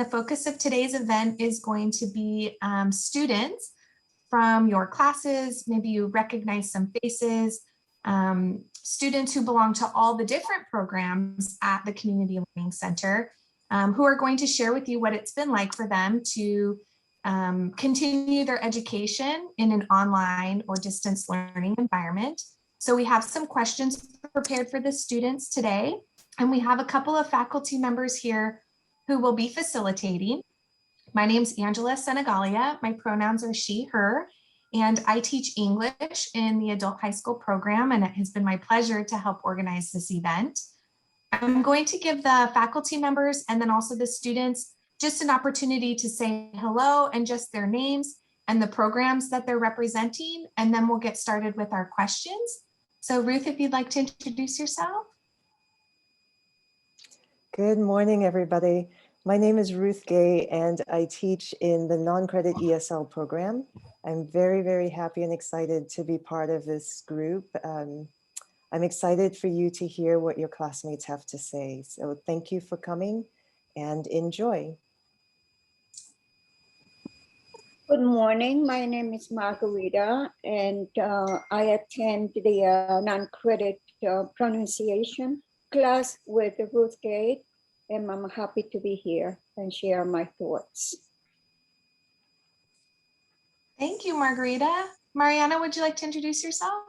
The focus of today's event is going to be students from your classes. Maybe you recognize some faces, students who belong to all the different programs at the Community Learning Center, who are going to share with you what it's been like for them to continue their education in an online or distance learning environment. So we have some questions prepared for the students today, and we have a couple of faculty members here who will be facilitating. My name's Angela Senegalia. My pronouns are she, her, and I teach English in the adult high school program, and it has been my pleasure to help organize this event. I'm going to give the faculty members and then also the students just an opportunity to say hello and just their names and the programs that they're representing, and then we'll get started with our questions. So Ruth, if you'd like to introduce yourself. Good morning, everybody. My name is Ruth Gay, and I teach in the non-credit ESL program. I'm very, very happy and excited to be part of this group. I'm excited for you to hear what your classmates have to say. So thank you for coming and enjoy. Good morning. My name is Margarita, and I attend the non-credit pronunciation class with Ruth Gate, and I'm happy to be here and share my thoughts. Thank you, Margarita. Mariana, would you like to introduce yourself?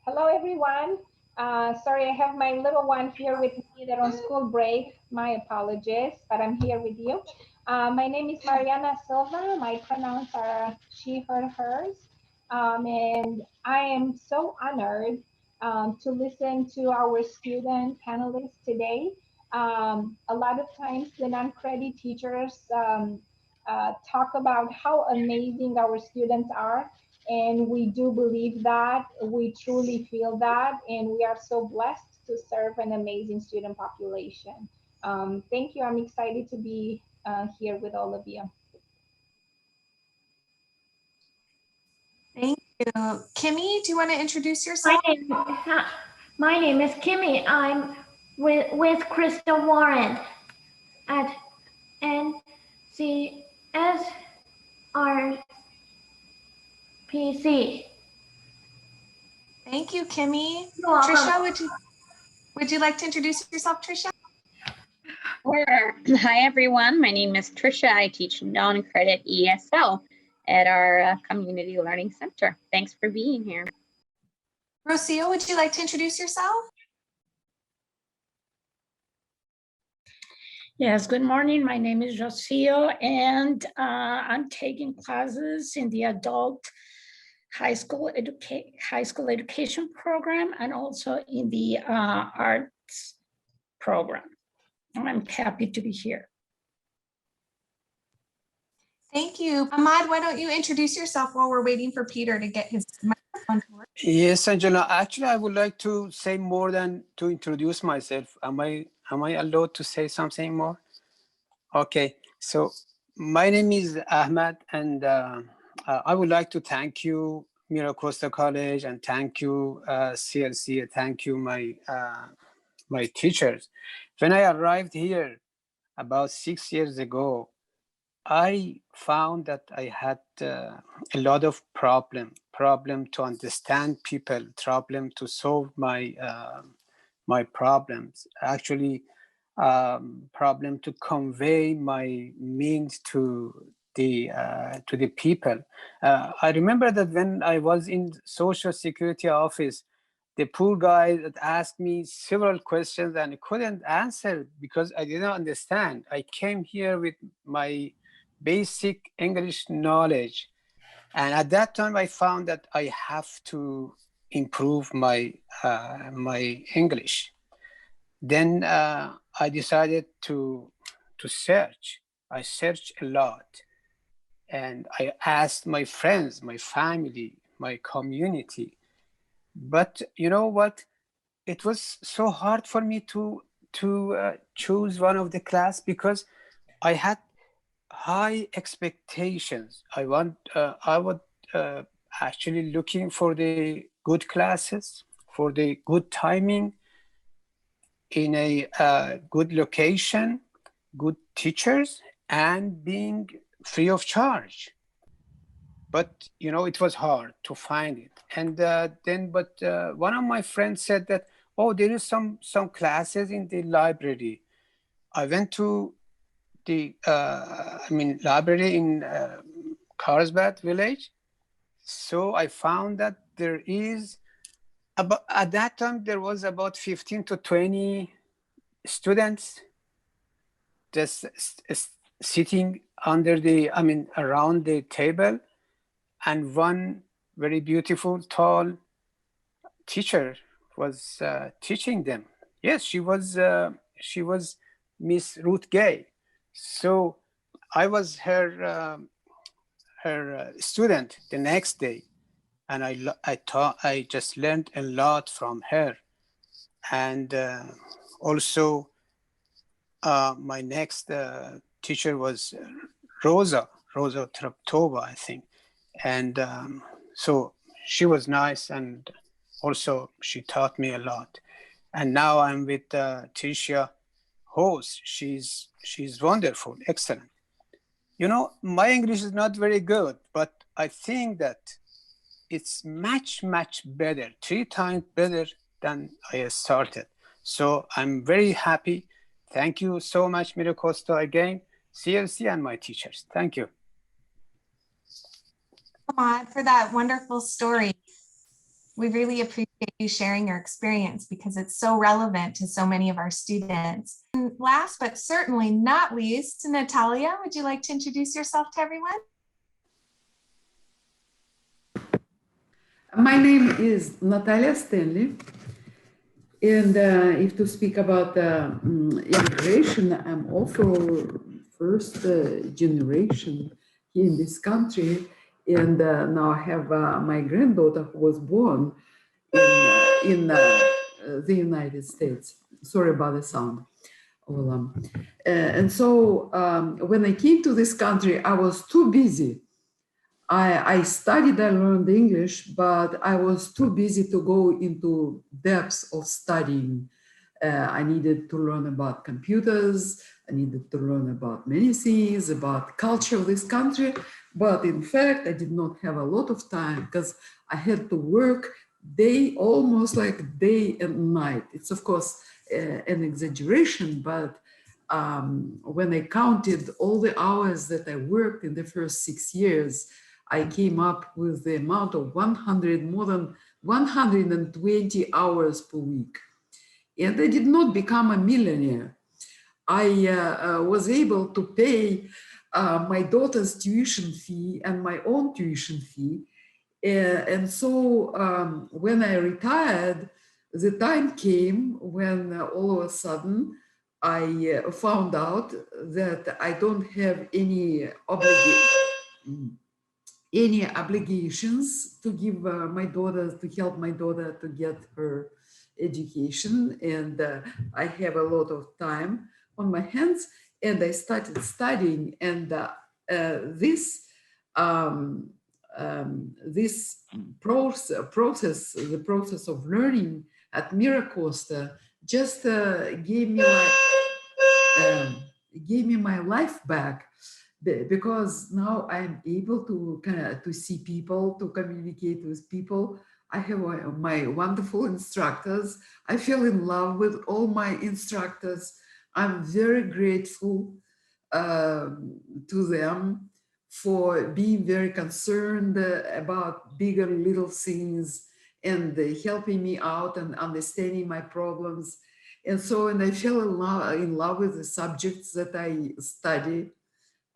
Hello, everyone. Sorry, I have my little one here with me. They're on school break. My apologies, but I'm here with you. My name is Mariana Silva. My pronouns are she, her, hers. And I am so honored to listen to our student panelists today. A lot of times the non-credit teachers talk about how amazing our students are. And we do believe that, we truly feel that, and we are so blessed to serve an amazing student population. Thank you, I'm excited to be here with all of you. Thank you. Kimmy, do you want to introduce yourself? My name is Kimmy. I'm with Krista Warren at NCSRPC. Thank you, Kimmy. Trisha, would you like to introduce yourself, Trisha? Sure. Hi, everyone. My name is Trisha. I teach non-credit ESL at our Community Learning Center. Thanks for being here. Rocio, would you like to introduce yourself? Yes, good morning. My name is Rocio, and I'm taking classes in the adult high school education program and also in the arts program. I'm happy to be here. Thank you. Ahmad, why don't you introduce yourself while we're waiting for Peter to get his microphone to work? Yes, Angela. Actually, I would like to say more than to introduce myself. Am I allowed to say something more? Okay. So my name is Ahmad, and I would like to thank you, Mira Costa College, and thank you, CLC. Thank you, my teachers. When I arrived here about 6 years ago, I found that I had a lot of problem to understand people, problem to solve my my problems. Actually, problem to convey my means to the people. I remember that when I was in Social Security office, the poor guy that asked me several questions and I couldn't answer because I didn't understand. I came here with my basic English knowledge. And at that time, I found that I have to improve my, my English. Then I decided to search. I searched a lot. And I asked my friends, my family, my community. But you know what? It was so hard for me to choose one of the class because I had high expectations. I would actually looking for the good classes, for the good timing. in a good location, good teachers, and being free of charge. But you know, it was hard to find it. And but one of my friends said that, oh, there is some classes in the library. I went to the library in Carlsbad village. So I found that there is about, at that time there was about 15 to 20 students just sitting under the, around the table, and one very beautiful tall teacher was teaching them. Yes, she was Miss Ruth Gay. So I was her student the next day, and I just learned a lot from her. And also my next teacher was Rosa Traptova, I think. And so she was nice, and also she taught me a lot. And now I'm with Tricia Hose. She's wonderful, excellent. You know, my English is not very good, but I think that it's much, much better, 3 times better than I started. So I'm very happy. Thank you so much, Mira Costa, again, CLC and my teachers. Thank you. Ahmad, for that wonderful story. We really appreciate you sharing your experience because it's so relevant to so many of our students. And last but certainly not least, Natalia, would you like to introduce yourself to everyone? My name is Natalia Stanley. And if to speak about immigration, I'm also first generation here in this country. And now I have my granddaughter who was born in the United States. Sorry about the sound. And so when I came to this country, I was too busy. I studied, I learned English, but I was too busy to go into depths of studying. I needed to learn about computers. I needed to learn about many things, about culture of this country. But in fact, I did not have a lot of time because I had to work almost like day and night. It's of course an exaggeration, but when I counted all the hours that I worked in the first 6 years, I came up with the amount of more than 120 hours per week. And I did not become a millionaire. I was able to pay my daughter's tuition fee and my own tuition fee. And so when I retired, the time came when all of a sudden I found out that I don't have any obligations to give to help my daughter to get her education. And I have a lot of time on my hands, and I started studying. And this process, the process of learning at Mira Costa, just gave me my life back, because now I'm able to see people, to communicate with people. I have my wonderful instructors. I fell in love with all my instructors. I'm very grateful to them for being very concerned about big and little things and helping me out and understanding my problems. And I fell in love with the subjects that I study.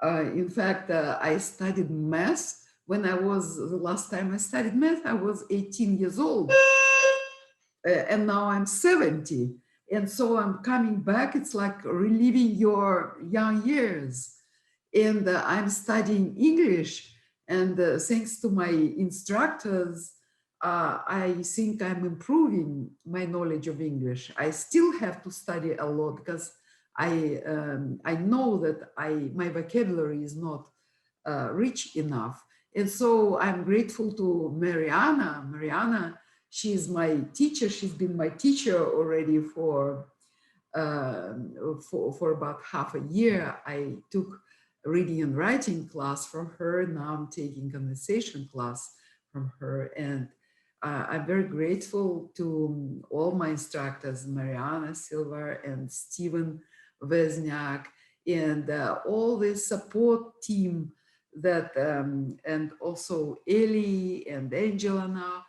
In fact, I studied math. The last time I studied math, I was 18 years old. And now I'm 70. And so I'm coming back. It's like reliving your young years. And I'm studying English. And thanks to my instructors, I think I'm improving my knowledge of English. I still have to study a lot because I know that my vocabulary is not rich enough. And so I'm grateful to Mariana. Mariana, she's my teacher. She's been my teacher already for for about half a year. I took a reading and writing class from her. Now I'm taking conversation class from her. And I'm very grateful to all my instructors, Mariana Silva and Steven Wezniak, and all the support team that, and also Ellie and Angela now,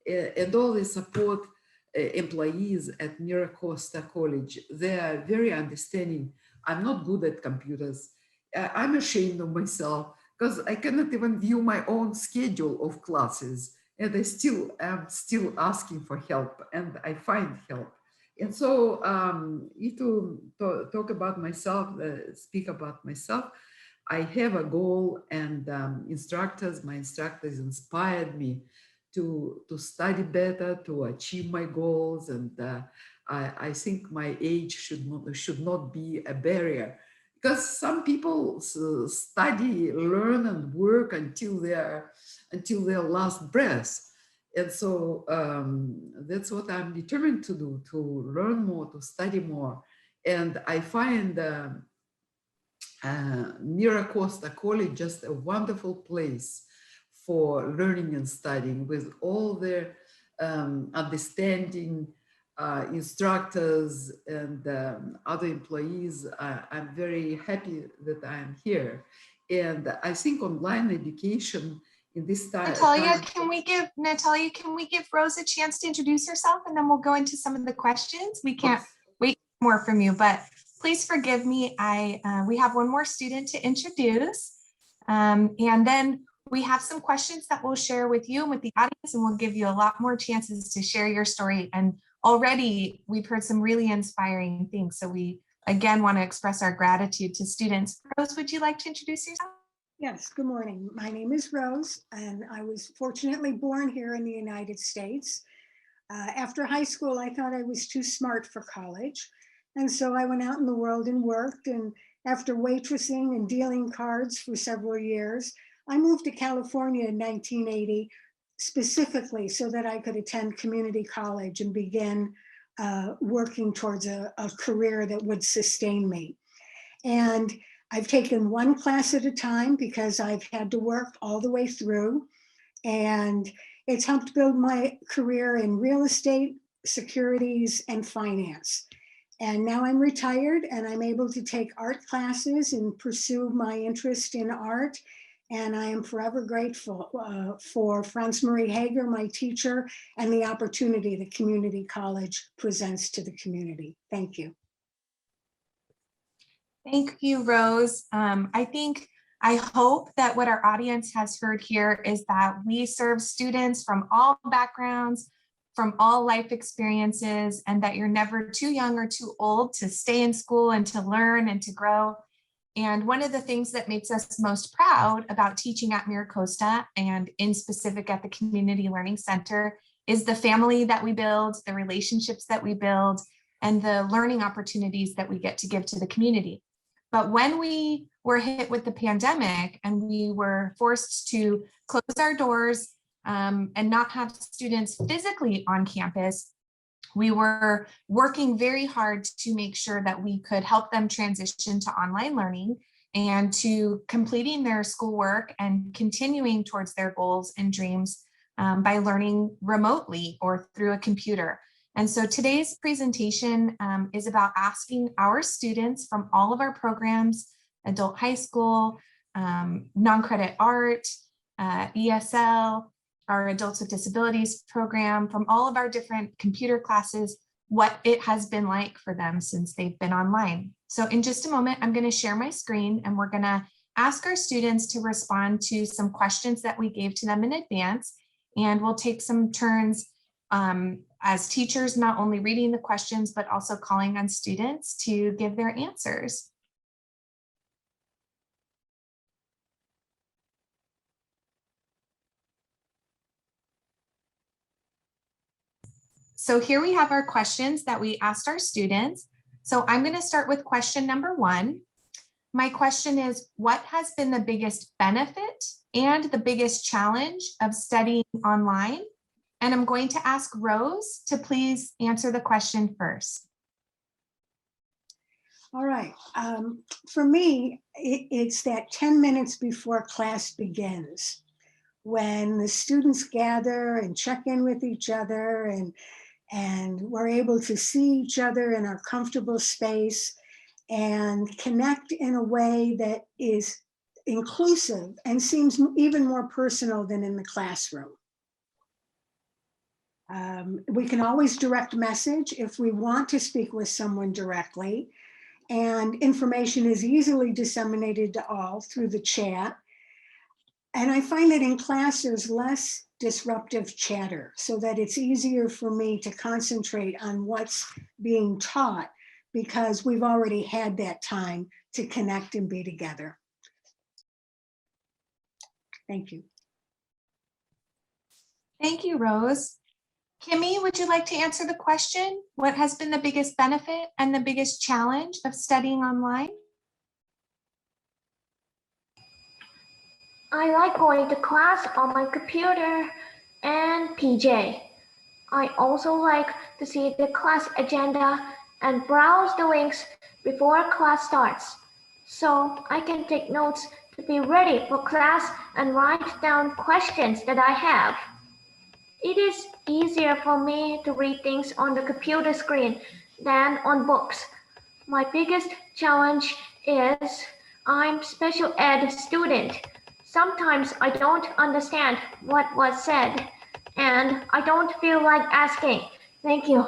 and all the support employees at MiraCosta College. They are very understanding. I'm not good at computers. I'm ashamed of myself because I cannot even view my own schedule of classes, and I'm still asking for help, and I find help. And so to talk about myself, speak about myself, I have a goal, and my instructors inspired me to study better, to achieve my goals. And I think my age should not be a barrier, because some people study, learn, and work until their last breath. And so that's what I'm determined to do, to learn more, to study more. And I find MiraCosta College just a wonderful place for learning and studying, with all their understanding instructors and other employees. I'm very happy that I'm here. And I think online education in this time. Natalia, can we give Rose a chance to introduce herself, and then we'll go into some of the questions? We can't wait more from you, but please forgive me. We have one more student to introduce, and then we have some questions that we'll share with you and with the audience, and we'll give you a lot more chances to share your story. And already we've heard some really inspiring things. So we again want to express our gratitude to students. Rose, would you like to introduce yourself? Yes, good morning. My name is Rose, and I was fortunately born here in the United States. After high school, I thought I was too smart for college. And so I went out in the world and worked. And after waitressing and dealing cards for several years, I moved to California in 1980, specifically so that I could attend community college and begin working towards a career that would sustain me. And I've taken one class at a time because I've had to work all the way through. And it's helped build my career in real estate, securities, and finance. And now I'm retired, and I'm able to take art classes and pursue my interest in art. And I am forever grateful for Franz Marie Hager, my teacher, and the opportunity that community college presents to the community. Thank you. Thank you, Rose. I hope that what our audience has heard here is that we serve students from all backgrounds, from all life experiences, and that you're never too young or too old to stay in school and to learn and to grow. And one of the things that makes us most proud about teaching at MiraCosta, and in specific at the Community Learning Center, is the family that we build, the relationships that we build, and the learning opportunities that we get to give to the community. But when we were hit with the pandemic and we were forced to close our doors and not have students physically on campus, we were working very hard to make sure that we could help them transition to online learning and to completing their schoolwork and continuing towards their goals and dreams by learning remotely or through a computer. And so today's presentation is about asking our students from all of our programs, adult high school, non-credit art, ESL, our Adults with Disabilities program, from all of our different computer classes, what it has been like for them since they've been online. So in just a moment, I'm going to share my screen, and we're going to ask our students to respond to some questions that we gave to them in advance. And we'll take some turns as teachers, not only reading the questions, but also calling on students to give their answers. So here we have our questions that we asked our students. So I'm going to start with question number 1. My question is, what has been the biggest benefit and the biggest challenge of studying online? And I'm going to ask Rose to please answer the question first. All right. For me, it's that 10 minutes before class begins, when the students gather and check in with each other, and we're able to see each other in our comfortable space and connect in a way that is inclusive and seems even more personal than in the classroom. We can always direct message if we want to speak with someone directly, and information is easily disseminated to all through the chat. And I find that in class there's less disruptive chatter, so that it's easier for me to concentrate on what's being taught, because we've already had that time to connect and be together. Thank you. Thank you, Rose. Kimmy, would you like to answer the question? What has been the biggest benefit and the biggest challenge of studying online? I like going to class on my computer and PJ. I also like to see the class agenda and browse the links before class starts, so I can take notes to be ready for class and write down questions that I have. It is easier for me to read things on the computer screen than on books. My biggest challenge is I'm special ed student. Sometimes I don't understand what was said, and I don't feel like asking. Thank you.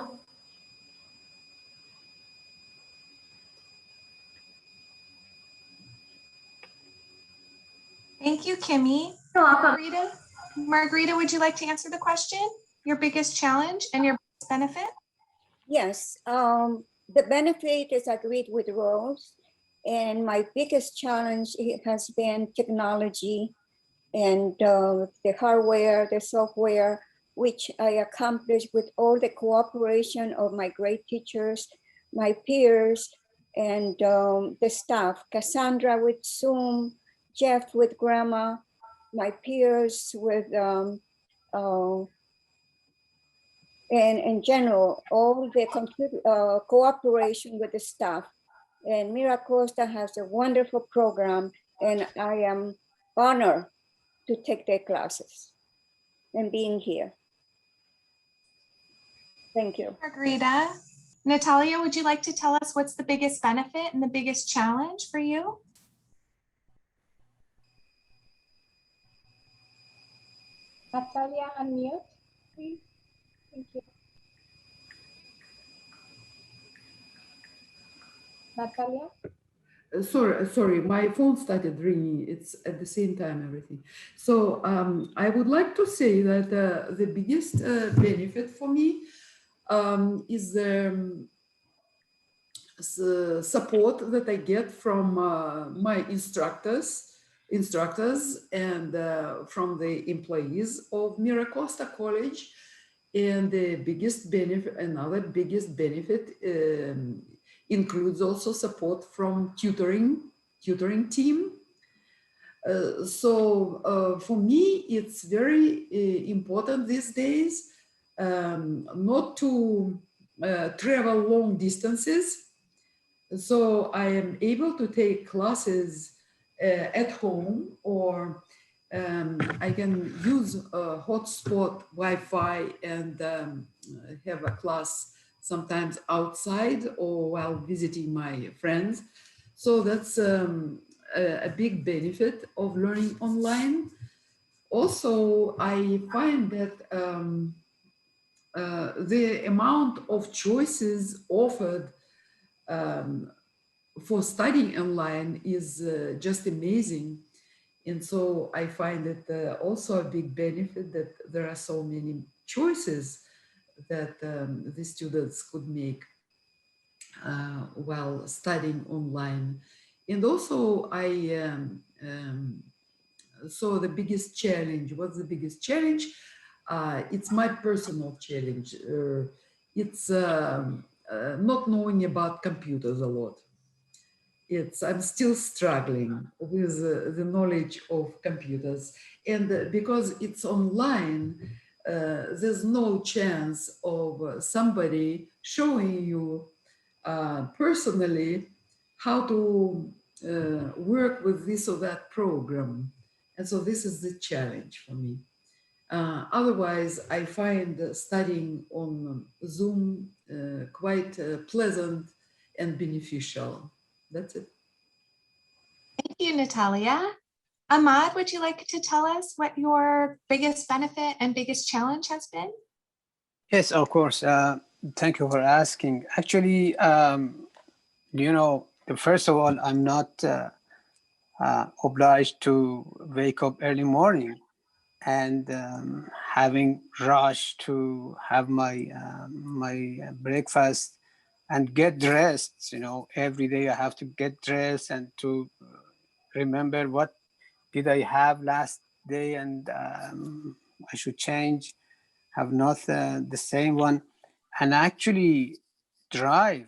Thank you, Kimmy. You're welcome. Margarita, would you like to answer the question? Your biggest challenge and your biggest benefit? Yes, the benefit is agreed with Rose, and my biggest challenge has been technology and the hardware, the software, which I accomplished with all the cooperation of my great teachers, my peers, and the staff. Cassandra with Zoom, Jeff with Grammar, my peers with and in general, all the cooperation with the staff. And MiraCosta has a wonderful program, and I am honored to take their classes and being here. Thank you. Margarita. Natalia, would you like to tell us what's the biggest benefit and the biggest challenge for you? Natalia, unmute, please. Thank you. Natalia? Sorry, my phone started ringing. It's at the same time, everything. So I would like to say that the biggest benefit for me is the support that I get from my instructors and from the employees of MiraCosta College. And the biggest benefit, another biggest benefit includes also support from tutoring team. So for me, it's very important these days not to travel long distances. So I am able to take classes at home, or I can use a hotspot Wi-Fi and have a class sometimes outside or while visiting my friends. So that's a big benefit of learning online. Also, I find that the amount of choices offered for studying online is just amazing. And so I find it also a big benefit that there are so many choices that the students could make while studying online. And also so the biggest challenge, what's the biggest challenge? It's my personal challenge. It's not knowing about computers a lot. I'm still struggling with the knowledge of computers. And because it's online, there's no chance of somebody showing you personally how to work with this or that program. And so this is the challenge for me. Otherwise, I find studying on Zoom quite pleasant and beneficial. That's it. Thank you, Natalia. Ahmad, would you like to tell us what your biggest benefit and biggest challenge has been? Yes, of course. Thank you for asking. Actually, you know, first of all, I'm not obliged to wake up early morning and having rush to have my breakfast and get dressed. You know, every day I have to get dressed and to remember what did I have last day, and I should change, have not the same one, and actually drive.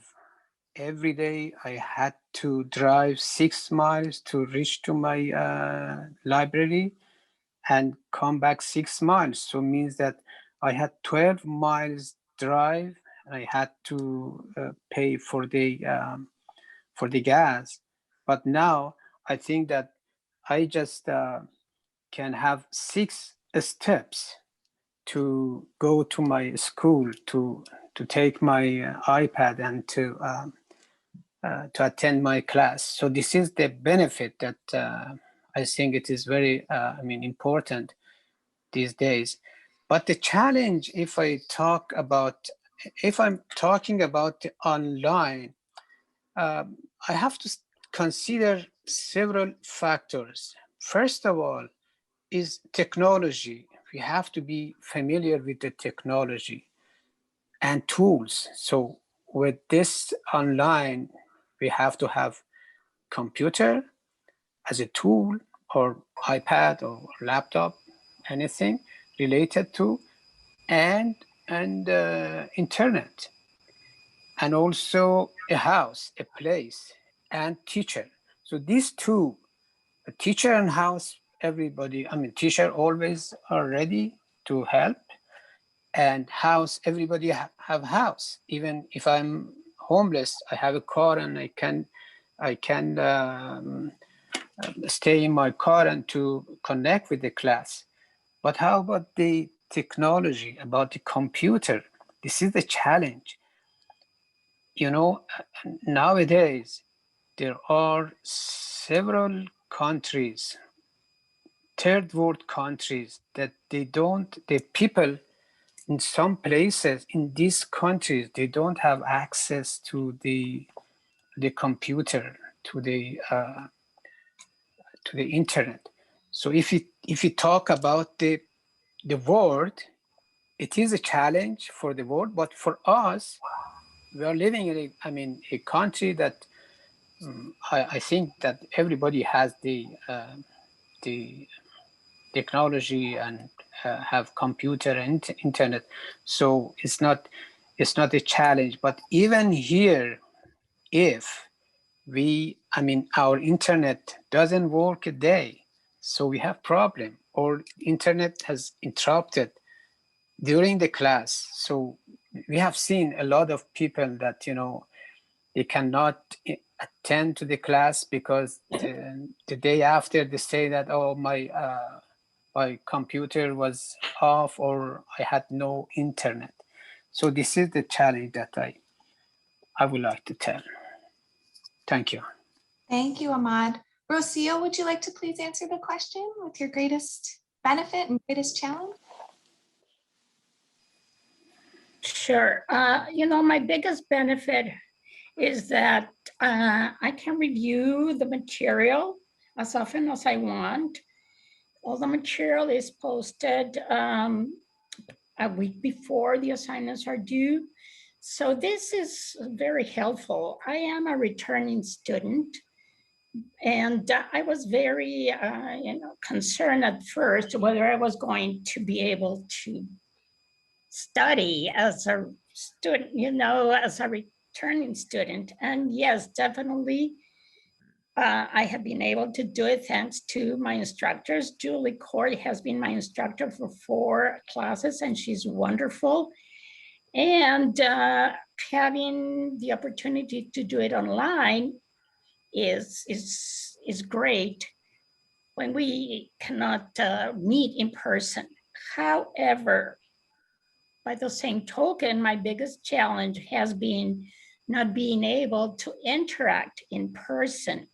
Every day I had to drive 6 miles to reach to my library and come back 6 miles. So it means that I had 12 miles drive. And I had to pay for the gas. But now I think that I just can have 6 steps to go to my school, to take my iPad and to attend my class. So this is the benefit that I think it is very, important these days. But the challenge, if I'm talking about the online, I have to consider several factors. First of all, is technology. We have to be familiar with the technology and tools. So with this online, we have to have computer as a tool, or iPad or laptop, anything related to, and internet, and also a house, a place, and teacher. So these two, a teacher and house, everybody, teacher always are ready to help, and house, everybody have house. Even if I'm homeless, I have a car and I can stay in my car and to connect with the class. But how about the technology, about the computer? This is the challenge. You know, nowadays, there are several countries, third world countries, that the people in some places in these countries, they don't have access to the computer, to the internet. So if you talk about the world, it is a challenge for the world, but for us, we are living in a country that I think that everybody has the technology and have computer and internet. So it's not a challenge. But even here, if our internet doesn't work a day, so we have problem, or internet has interrupted during the class. So we have seen a lot of people that, they cannot attend to the class because the day after they say that, oh, my computer was off, or I had no internet. So this is the challenge that I would like to tell. Thank you. Thank you, Ahmad. Rocio, would you like to please answer the question with your greatest benefit and greatest challenge? Sure. My biggest benefit is that I can review the material as often as I want. All the material is posted a week before the assignments are due. So this is very helpful. I am a returning student, and I was very concerned at first whether I was going to be able to study as a student, as a returning student. And yes, definitely, I have been able to do it thanks to my instructors. Julie Court has been my instructor for 4 classes, and she's wonderful. And having the opportunity to do it online is great when we cannot meet in person. However, by the same token, my biggest challenge has been not being able to interact in person.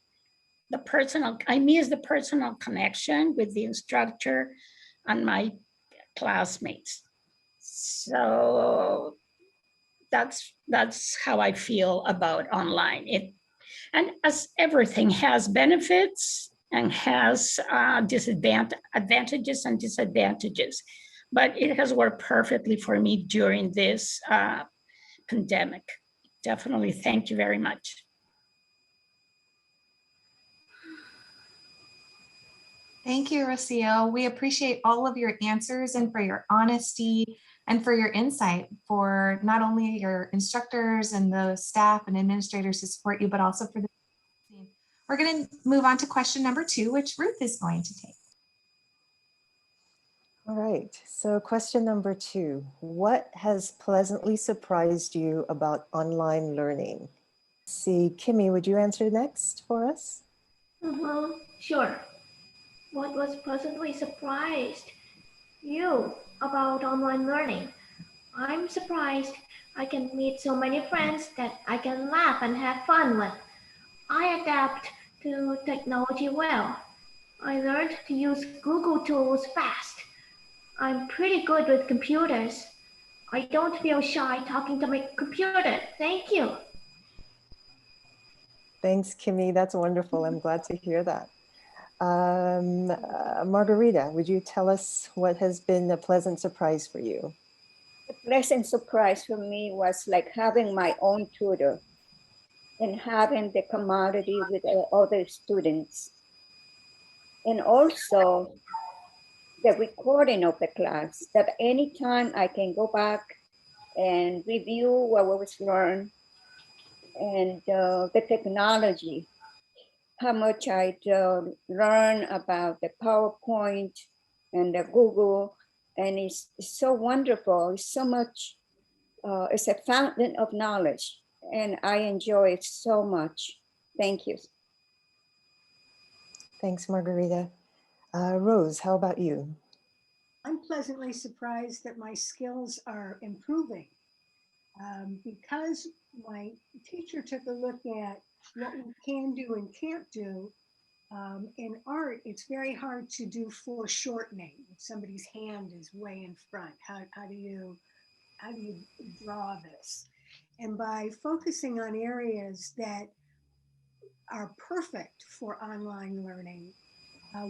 I miss the personal connection with the instructor and my classmates. So that's how I feel about online. And as everything has benefits and has advantages and disadvantages, but it has worked perfectly for me during this pandemic. Definitely, thank you very much. Thank you, Rocio. We appreciate all of your answers and for your honesty and for your insight for not only your instructors and the staff and administrators who support you, but also for the team. We're going to move on to question number 2, which Ruth is going to take. All right, so question number 2. What has pleasantly surprised you about online learning? See, Kimmy, would you answer next for us? Sure. What was pleasantly surprised you about online learning? I'm surprised I can meet so many friends that I can laugh and have fun with. I adapt to technology well. I learned to use Google tools fast. I'm pretty good with computers. I don't feel shy talking to my computer. Thank you. Thanks, Kimmy. That's wonderful. I'm glad to hear that. Margarita, would you tell us what has been a pleasant surprise for you? The pleasant surprise for me was like having my own tutor and having the camaraderie with other students. And also the recording of the class, that anytime I can go back and review what was learned, and the technology, how much I learn about the PowerPoint and the Google, and it's so wonderful. It's so much, it's a fountain of knowledge, and I enjoy it so much. Thank you. Thanks, Margarita. Rose, how about you? I'm pleasantly surprised that my skills are improving. Because my teacher took a look at what we can do and can't do. In art, it's very hard to do foreshortening. If somebody's hand is way in front, how do you draw this? And by focusing on areas that are perfect for online learning,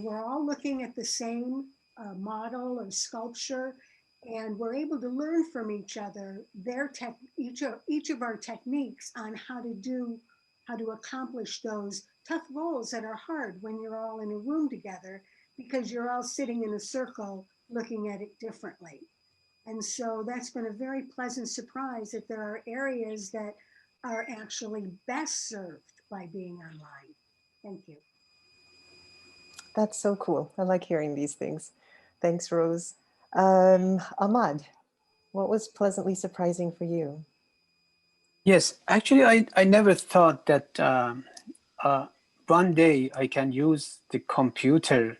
we're all looking at the same model or sculpture, and we're able to learn from each other each of our techniques on how to accomplish those tough goals that are hard when you're all in a room together, because you're all sitting in a circle looking at it differently. And so that's been a very pleasant surprise that there are areas that are actually best served by being online. Thank you. That's so cool. I like hearing these things. Thanks, Rose. Ahmad, what was pleasantly surprising for you? Yes, actually, I never thought that one day I can use the computer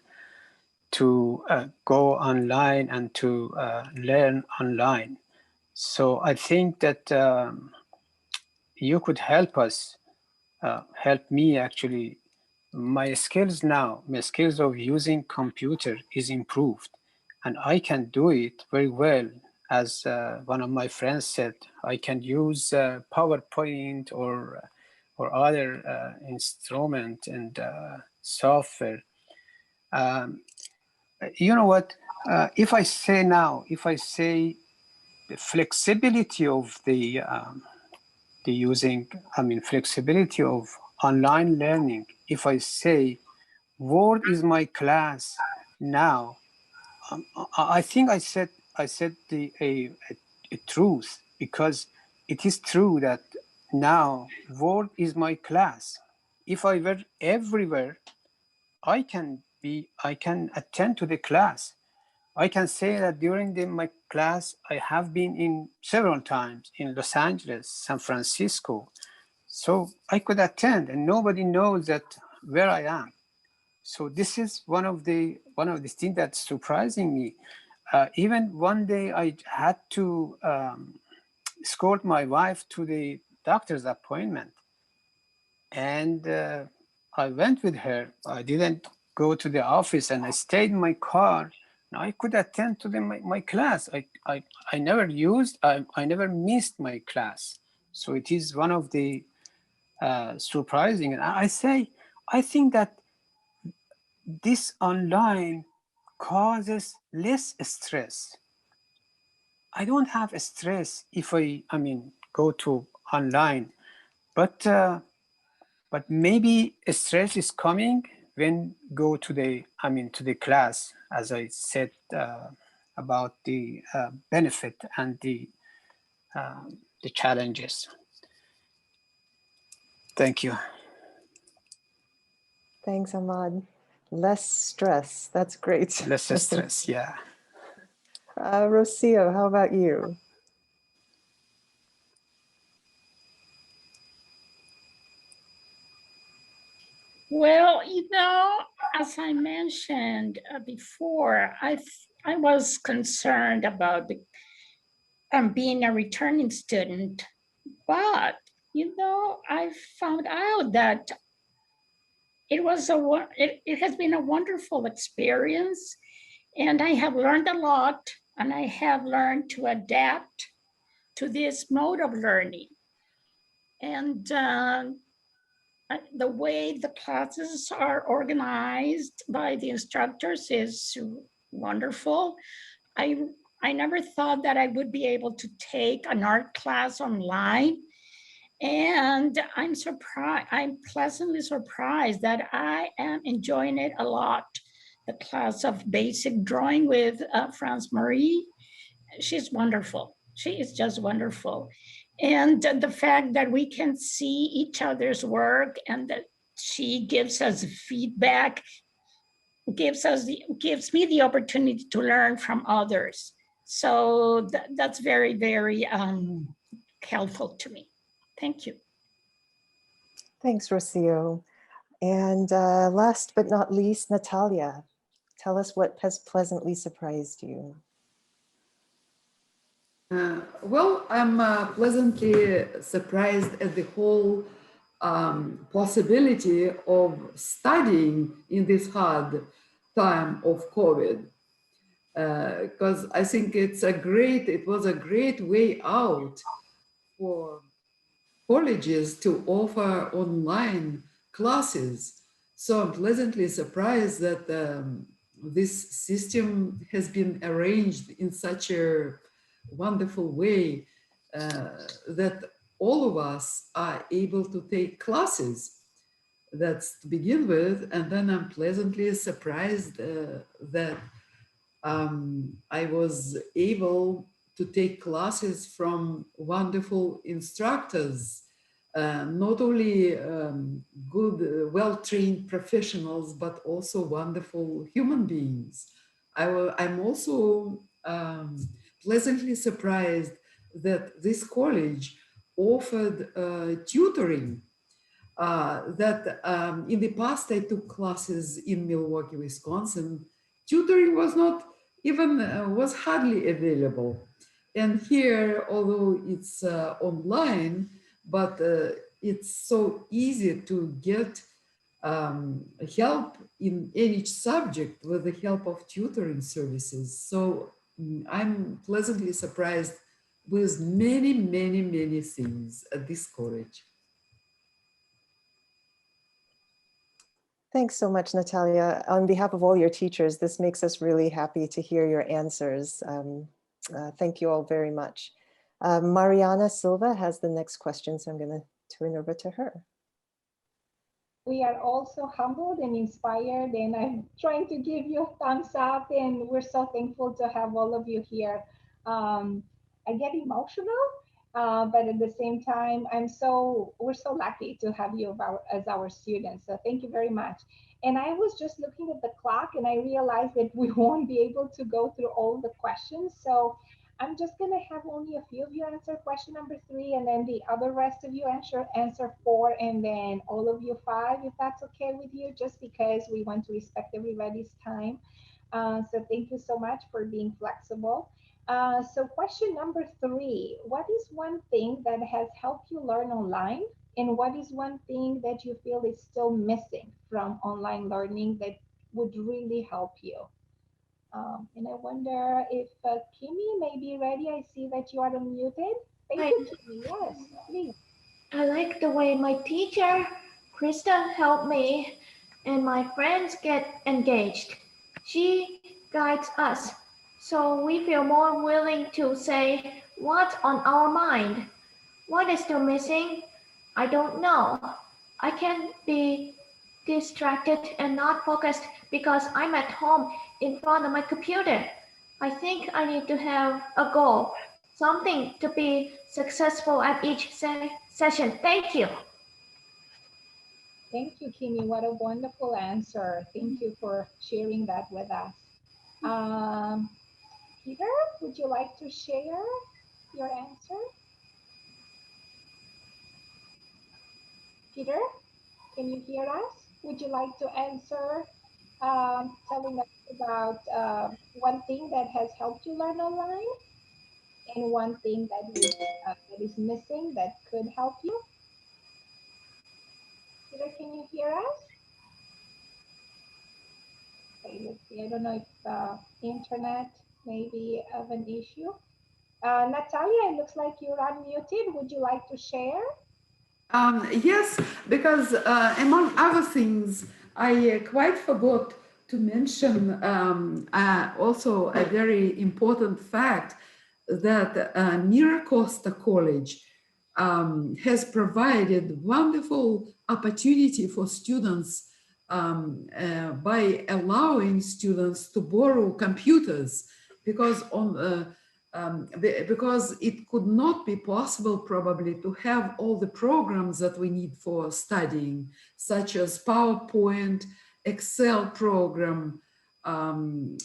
to go online and to learn online. So I think that you could help us, help me actually. My skills now, my skills of using computer is improved, and I can do it very well. As one of my friends said, I can use PowerPoint or other instrument and software. You know what? If I say the flexibility of the using, flexibility of online learning. If I say Word is my class now, I think I said a truth, because it is true that now Word is my class. If I were everywhere, I can attend to the class. I can say that during my class, I have been in several times in Los Angeles, San Francisco, So I could attend and nobody knows that where I am. So this is one of the things that's surprising me. Even one day I had to escort my wife to the doctor's appointment, and I went with her. I didn't go to the office, and I stayed in my car. Now I could attend to my class. I never I never missed my class. So it is one of the surprising. And I think that this online causes less stress. I don't have stress if I mean, go to online, but maybe stress is coming when go to the, to the class, as I said about the benefit and the challenges. Thank you. Thanks, Ahmad. Less stress. That's great. Less stress, yeah. Rocio, how about you? Well, as I mentioned before, I was concerned about being a returning student, but I found out that it has been a wonderful experience, and I have learned a lot, and I have learned to adapt to this mode of learning. And the way the classes are organized by the instructors is wonderful. I never thought that I would be able to take an art class online. And I'm pleasantly surprised that I am enjoying it a lot. The class of basic drawing with France Marie, she's wonderful. She is just wonderful. And the fact that we can see each other's work and that she gives us feedback gives me the opportunity to learn from others. So that's very, very helpful to me. Thank you. Thanks, Rocio. And last but not least, Natalia, tell us what has pleasantly surprised you. Well, I'm pleasantly surprised at the whole possibility of studying in this hard time of COVID, because I think it was a great way out for colleges to offer online classes. So I'm pleasantly surprised that this system has been arranged in such a wonderful way that all of us are able to take classes. That's to begin with. And then I'm pleasantly surprised that I was able to take classes from wonderful instructors, not only good, well-trained professionals, but also wonderful human beings. I'm also pleasantly surprised that this college offered tutoring. That in the past I took classes in Milwaukee, Wisconsin. Tutoring was not even, was hardly available. And here, although it's online, but it's so easy to get help in any subject with the help of tutoring services. So I'm pleasantly surprised with many, many, many things at this college. Thanks so much, Natalia. On behalf of all your teachers, this makes us really happy to hear your answers. Thank you all very much. Mariana Silva has the next question, so I'm going to turn over to her. We are also humbled and inspired, and I'm trying to give you a thumbs up, and we're so thankful to have all of you here. I get emotional, but at the same time, we're so lucky to have you as our students. So thank you very much. And I was just looking at the clock and I realized that we won't be able to go through all the questions. So I'm just going to have only a few of you answer question number 3, and then the other rest of you answer 4, and then all of you 5, if that's okay with you, just because we want to respect everybody's time. So thank you so much for being flexible. So question number 3, what is one thing that has helped you learn online? And what is one thing that you feel is still missing from online learning that would really help you? And I wonder if Kimi may be ready. I see that you are unmuted. Thank you, Kimi. Yes, please. I like the way my teacher, Krista, helped me and my friends get engaged. She guides us, so we feel more willing to say what's on our mind. What is still missing? I don't know. I can be distracted and not focused because I'm at home in front of my computer. I think I need to have a goal, something to be successful at each session. Thank you. Thank you, Kimi. What a wonderful answer. Thank you for sharing that with us. Peter, would you like to share your answer? Peter, can you hear us? Would you like to answer, telling us about one thing that has helped you learn online and one thing that would that is missing that could help you? Peter, can you hear us? Okay, let's see. I don't know if internet may be of an issue. Natalia, it looks like you're unmuted. Would you like to share? Yes, because among other things, I quite forgot to mention also a very important fact that Mira Costa College has provided wonderful opportunity for students by allowing students to borrow computers, because because it could not be possible probably to have all the programs that we need for studying, such as PowerPoint, Excel program on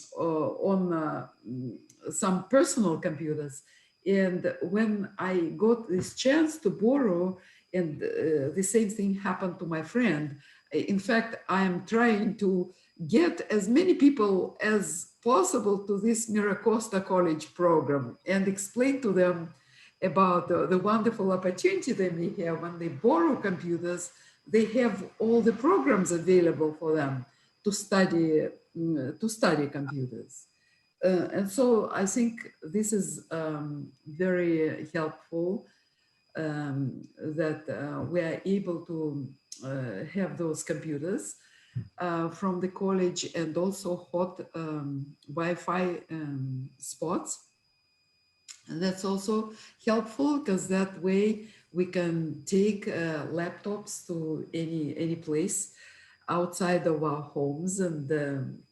some personal computers. And when I got this chance to borrow, and the same thing happened to my friend. In fact, I am trying to get as many people as possible to this Mira Costa College program and explain to them about the wonderful opportunity they may have when they borrow computers. They have all the programs available for them to study computers. And so I think this is very helpful that we are able to have those computers from the college, and also hot Wi-Fi spots. And that's also helpful because that way we can take laptops to any place outside of our homes and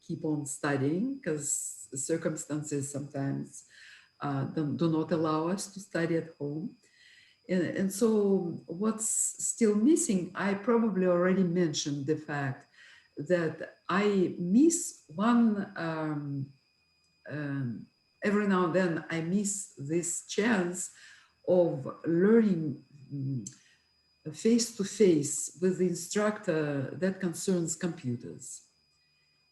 keep on studying, because circumstances sometimes do not allow us to study at home. And so what's still missing, I probably already mentioned the fact that I miss one, every now and then I miss this chance of learning face-to-face with the instructor that concerns computers.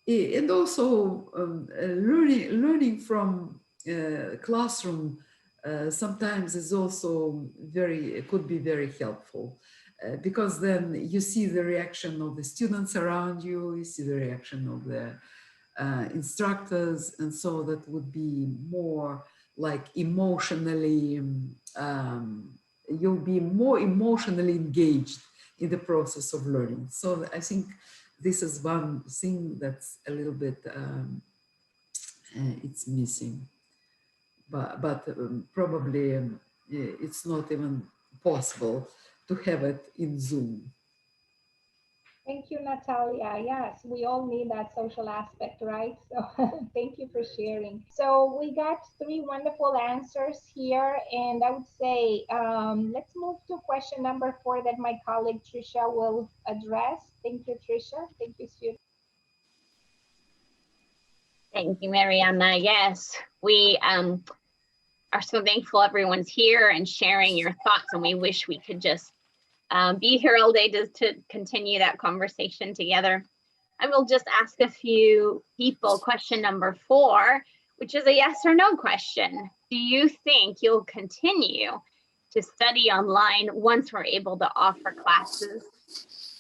And also learning from classroom sometimes is also could be very helpful, because then you see the reaction of the students around you, you see the reaction of the instructors, and so that would be more like emotionally, you'll be more emotionally engaged in the process of learning. So I think this is one thing that's a little bit, it's missing. But probably it's not even possible to have it in Zoom. Thank you, Natalia. Yes, we all need that social aspect, right? So thank you for sharing. So we got 3 wonderful answers here, and I would say let's move to question number 4 that my colleague Trisha will address. Thank you, Trisha. Thank you, students. Thank you, Mariana. Yes, we are so thankful everyone's here and sharing your thoughts, and we wish we could just be here all day to continue that conversation together. I will just ask a few people question number 4, which is a yes or no question. Do you think you'll continue to study online once we're able to offer classes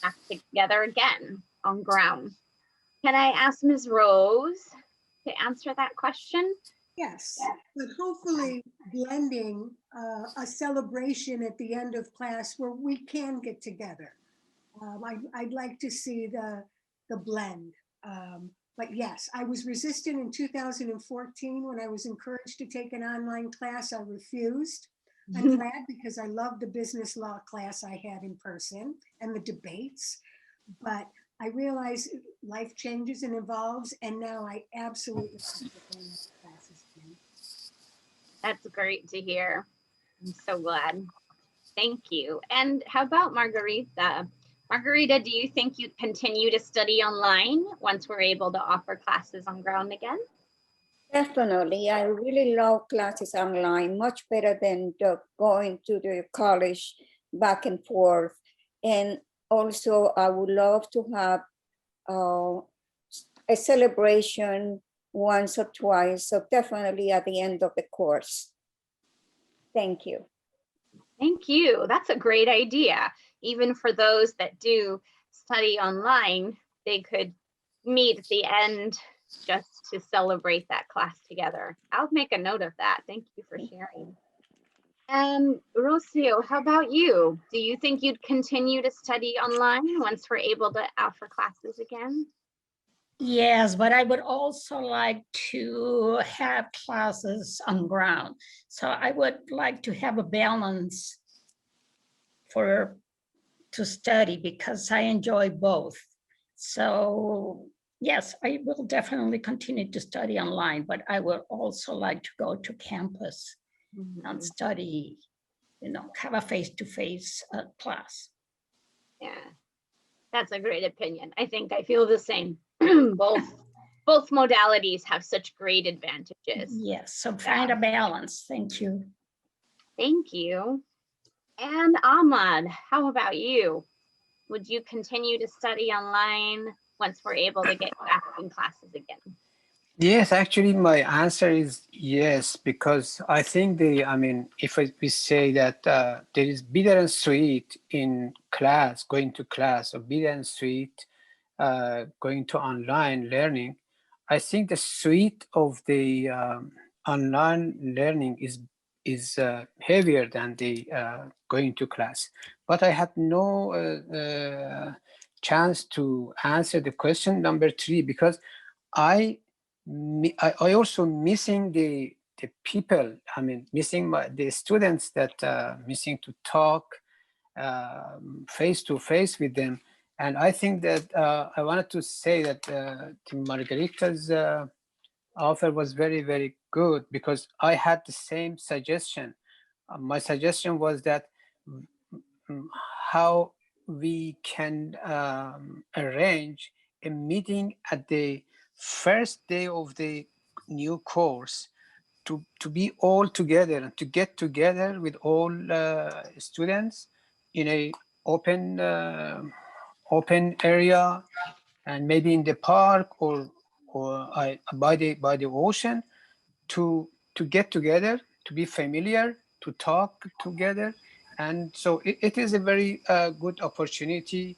back together again on ground? Can I ask Ms. Rose to answer that question? Yes, but hopefully blending a celebration at the end of class where we can get together. I'd like to see the blend. But yes, I was resistant in 2014 when I was encouraged to take an online class. I refused. I'm glad because I loved the business law class I had in person and the debates. But I realize life changes and evolves, and now I absolutely classes. That's great to hear. I'm so glad. Thank you. And how about Margarita? Margarita, do you think you'd continue to study online once we're able to offer classes on ground again? Definitely. I really love classes online, much better than going to the college back and forth. And also, I would love to have a celebration once or twice. So definitely at the end of the course. Thank you. Thank you. That's a great idea. Even for those that do study online, they could meet at the end just to celebrate that class together. I'll make a note of that. Thank you for sharing. And Rocio, how about you? Do you think you'd continue to study online once we're able to offer classes again? Yes, but I would also like to have classes on ground. So I would like to have a balance to study because I enjoy both. So yes, I will definitely continue to study online, but I would also like to go to campus and study, have a face-to-face class. Yeah, that's a great opinion. I think I feel the same. both modalities have such great advantages. Yes, so find a balance. Thank you. Thank you. And Ahmad, how about you? Would you continue to study online once we're able to get back in classes again? Yes, actually, my answer is yes, because I think if we say that there is bitter and sweet in class, going to class, or bitter and sweet going to online learning, I think the sweet of the online learning is heavier than the going to class. But I had no chance to answer the question number 3 because I also missing the people. Missing the students that missing to talk face to face with them. And I think that I wanted to say that Margarita's offer was very, very good because I had the same suggestion. My suggestion was that how we can arrange a meeting at the first day of the new course to be all together and to get together with all students in a open area, and maybe in the park or by the ocean to get together, to be familiar, to talk together. And so it is a very good opportunity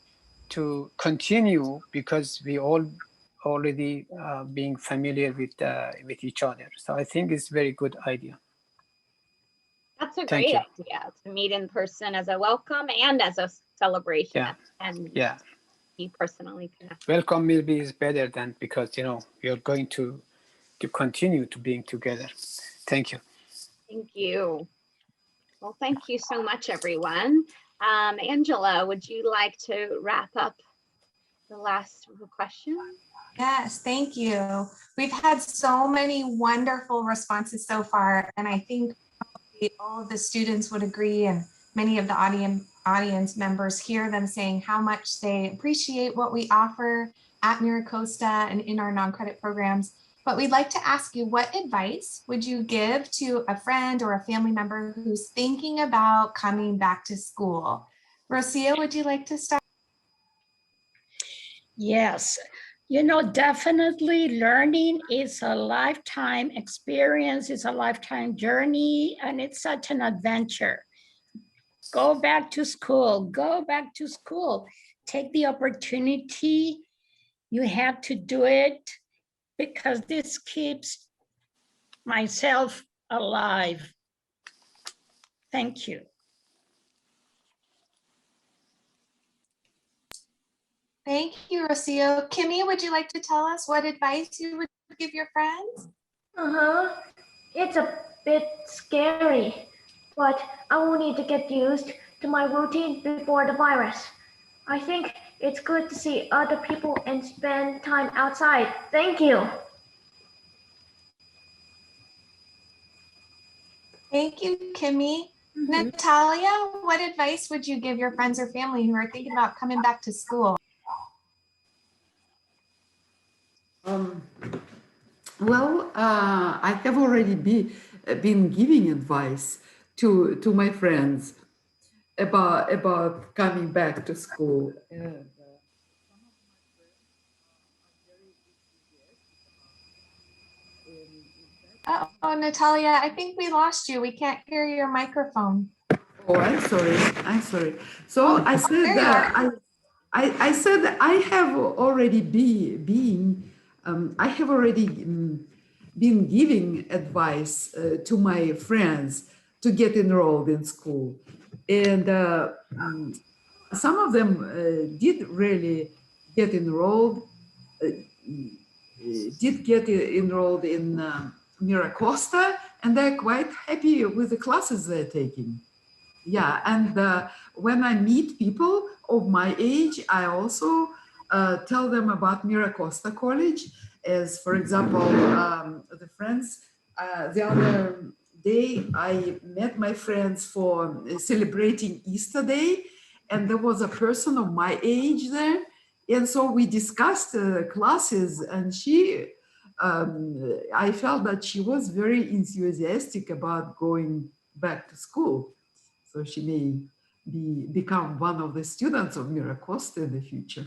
to continue because we all already being familiar with each other. So I think it's a very good idea. That's a great idea, to meet in person as a welcome and as a celebration. Yeah. And yeah. Be personally connected. Welcome maybe is better than because we are going to continue to being together. Thank you. Thank you. Well, thank you so much, everyone. Angela, would you like to wrap up the last question? Yes, thank you. We've had so many wonderful responses so far, and I think all of the students would agree, and many of the audience members hear them saying how much they appreciate what we offer at MiraCosta and in our non-credit programs. but we'd like to ask you, what advice would you give to a friend or a family member who's thinking about coming back to school? Rocio, would you like to start? Yes, you know, definitely learning is a lifetime experience, it's a lifetime journey, and it's such an adventure. Go back to school, go back to school. Take the opportunity. You have to do it because this keeps myself alive. Thank you. Thank you, Rocio. Kimmy, would you like to tell us what advice you would give your friends? It's a bit scary, but I will need to get used to my routine before the virus. I think it's good to see other people and spend time outside. Thank you. Thank you, Kimmy. Natalia, what advice would you give your friends or family who are thinking about coming back to school? I have already been giving advice to my friends about coming back to school. And, Oh, Natalia, I think we lost you. We can't hear your microphone. oh, I'm sorry. I'm sorry. So I said there you that I said that I have already been giving advice to my friends to get enrolled in school, and some of them did really get enrolled. Did get enrolled in Miracosta, and they're quite happy with the classes they're taking. Yeah, and when I meet people of my age, I also tell them about Miracosta College, as for example, the friends, the other day I met my friends for celebrating Easter Day, and there was a person of my age there, and so we discussed classes, and she, I felt that she was very enthusiastic about going back to school. So she may become one of the students of Miracosta in the future.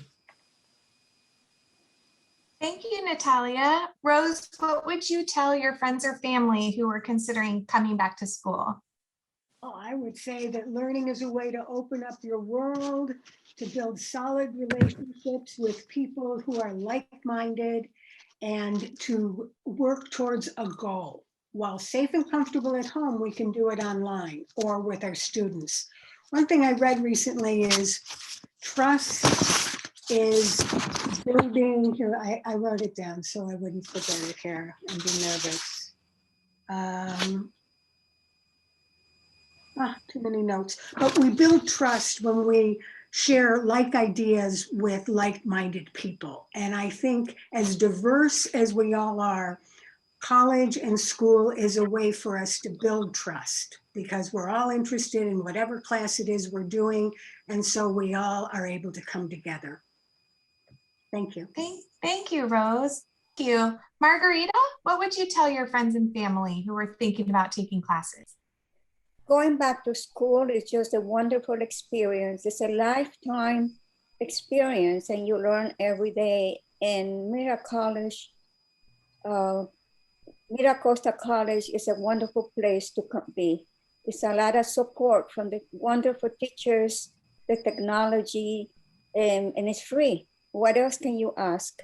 Thank you, Natalia. Rose, what would you tell your friends or family who are considering coming back to school? Oh, I would say that learning is a way to open up your world, to build solid relationships with people who are like-minded, and to work towards a goal. While safe and comfortable at home, we can do it online or with our students. One thing I read recently is trust is building, here, I wrote it down so I wouldn't forget it here and be nervous. Too many notes, but we build trust when we share like ideas with like-minded people. And I think as diverse as we all are, college and school is a way for us to build trust because we're all interested in whatever class it is we're doing. And so we all are able to come together. Thank you. Thank you, Rose. Thank you. Margarita, what would you tell your friends and family who are thinking about taking classes? Going back to school is just a wonderful experience. It's a lifetime experience and you learn every day. And Miracosta College is a wonderful place to be. It's a lot of support from the wonderful teachers, the technology, and it's free. What else can you ask?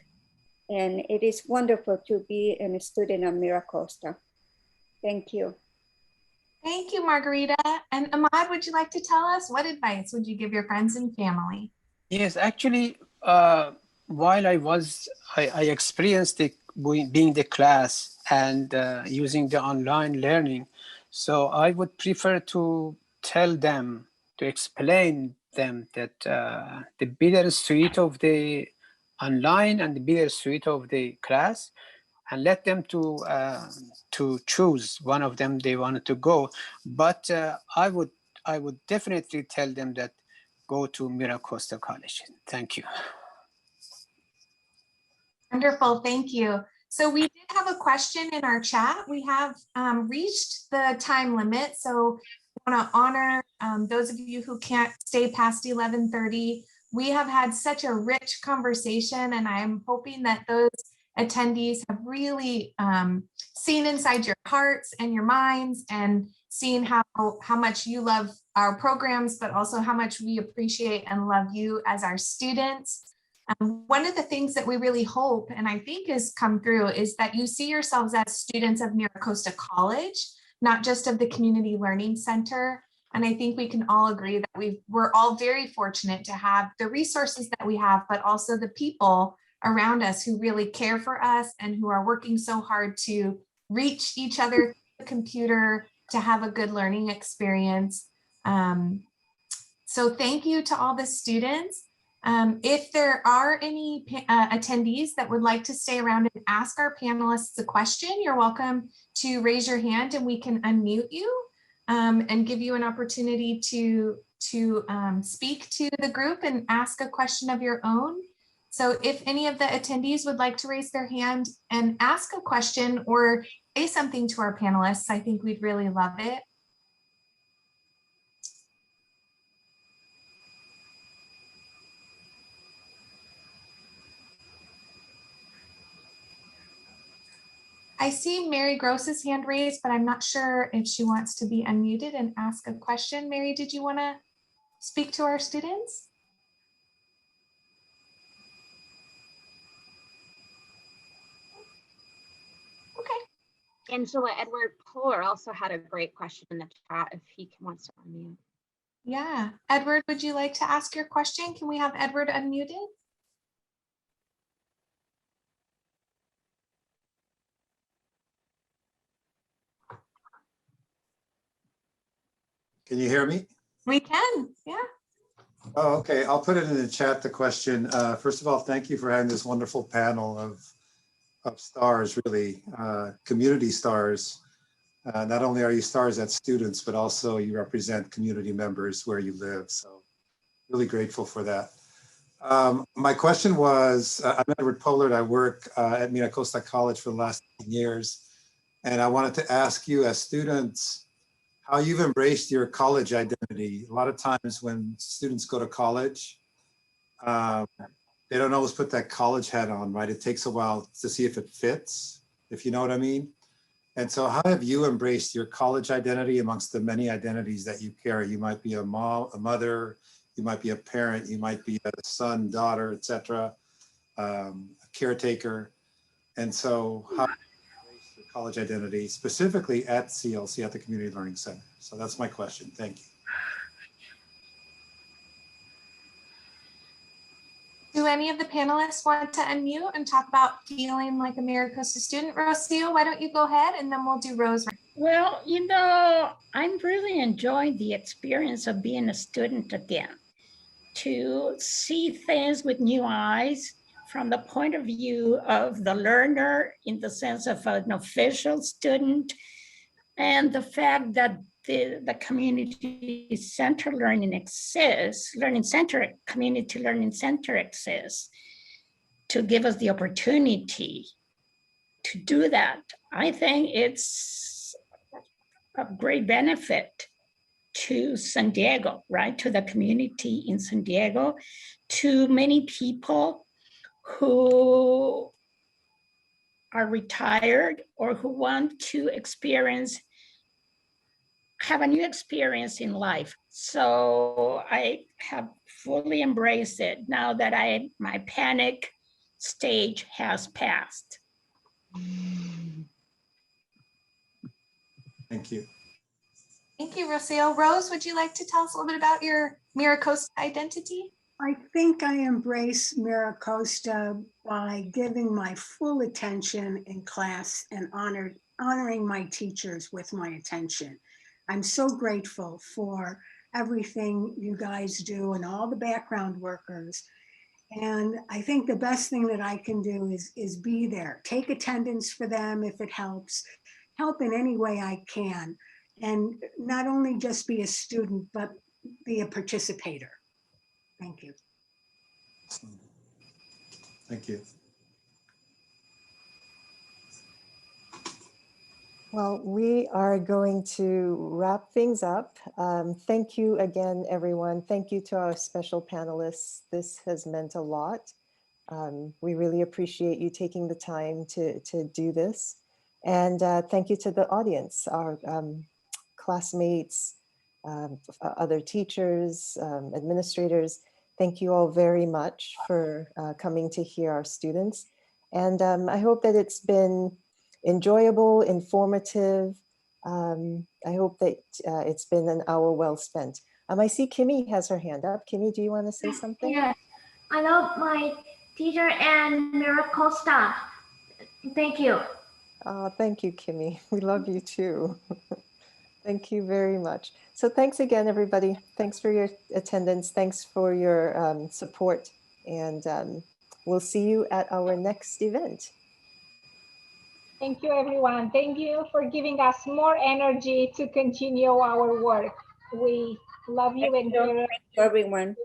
And it is wonderful to be a student at Miracosta. Thank you. Thank you, Margarita. And Ahmad, would you like to tell us what advice would you give your friends and family? Yes, actually, while I experienced being the class and using the online learning. So I would prefer to tell them, to explain them that the bittersweet of the online and the bittersweet of the class, and let them to choose one of them they wanted to go. But I would definitely tell them that go to Miracosta College. Thank you. Wonderful, thank you. So we did have a question in our chat. We have reached the time limit. So I want to honor those of you who can't stay past 11:30. We have had such a rich conversation, and I'm hoping that those attendees have really seen inside your hearts and your minds and seen how much you love our programs, but also how much we appreciate and love you as our students. One of the things that we really hope, and I think has come through, is that you see yourselves as students of MiraCosta College, not just of the Community Learning Center. And I think we can all agree that we're all very fortunate to have the resources that we have, but also the people around us who really care for us and who are working so hard to reach each other through the computer to have a good learning experience. So thank you to all the students. If there are any attendees that would like to stay around and ask our panelists a question, you're welcome to raise your hand and we can unmute you and give you an opportunity to speak to the group and ask a question of your own. So if any of the attendees would like to raise their hand and ask a question or say something to our panelists, I think we'd really love it. I see Mary Gross's hand raised, but I'm not sure if she wants to be unmuted and ask a question. Mary, did you want to speak to our students? Okay. Angela Edward Polar also had a great question in the chat if he wants to unmute. Yeah, Edward, would you like to ask your question? Can we have Edward unmuted? Can you hear me? We can, yeah. Oh, okay. I'll put it in the chat, the question. First of all, thank you for having this wonderful panel of stars, really, community stars. Not only are you stars as students, but also you represent community members where you live. So really grateful for that. My question was, I'm Edward Pollard. I work at MiraCosta College for the last 10 years. And I wanted to ask you as students, how you've embraced your college identity. A lot of times when students go to college, they don't always put that college hat on, right? It takes a while to see if it fits, if you know what I mean. And so how have you embraced your college identity amongst the many identities that you carry? You might be a mom, a mother, you might be a parent, you might be a son, daughter, etc., a caretaker. And so how college identity, specifically at CLC, at the Community Learning Center? So that's my question. Thank you. Do any of the panelists want to unmute and talk about feeling like a MiraCosta student? Rocio, why don't you go ahead and then we'll do Rose. Well, you know, I'm really enjoying the experience of being a student again, to see things with new eyes from the point of view of the learner in the sense of an official student, and the fact that the community center learning exists, community learning center exists to give us the opportunity to do that. I think it's a great benefit to San Diego, right? To the community in San Diego, to many people who are retired or who want to have a new experience in life. So I have fully embraced it now that my panic stage has passed. Thank you. Thank you, Rocio. Rose, would you like to tell us a little bit about your MiraCosta identity? I think I embrace MiraCosta by giving my full attention in class and honoring my teachers with my attention. I'm so grateful for everything you guys do and all the background workers. And I think the best thing that I can do is be there, take attendance for them if it helps, help in any way I can. And not only just be a student, but be a participator. Thank you. Thank you. Well, we are going to wrap things up. Thank you again, everyone. Thank you to our special panelists. This has meant a lot. We really appreciate you taking the time to do this. And thank you to the audience, our classmates, other teachers, administrators. Thank you all very much for coming to hear our students. And I hope that it's been enjoyable, informative. I hope that it's been an hour well spent. I see Kimmy has her hand up. Kimmy, do you want to say something? Yes, I love my teacher and miracle staff. Thank you. Thank you, Kimmy. We love you too. Thank you very much. So thanks again, everybody. Thanks for your attendance. Thanks for your support. And we'll see you at our next event. Thank you, everyone. Thank you for giving us more energy to continue our work. We love you and Thank you, everyone.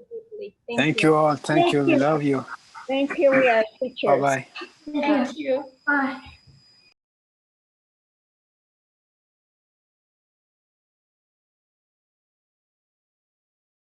Thank you all. Thank you. We love you. Thank you, we are teachers. Bye-bye. Thank you. Bye.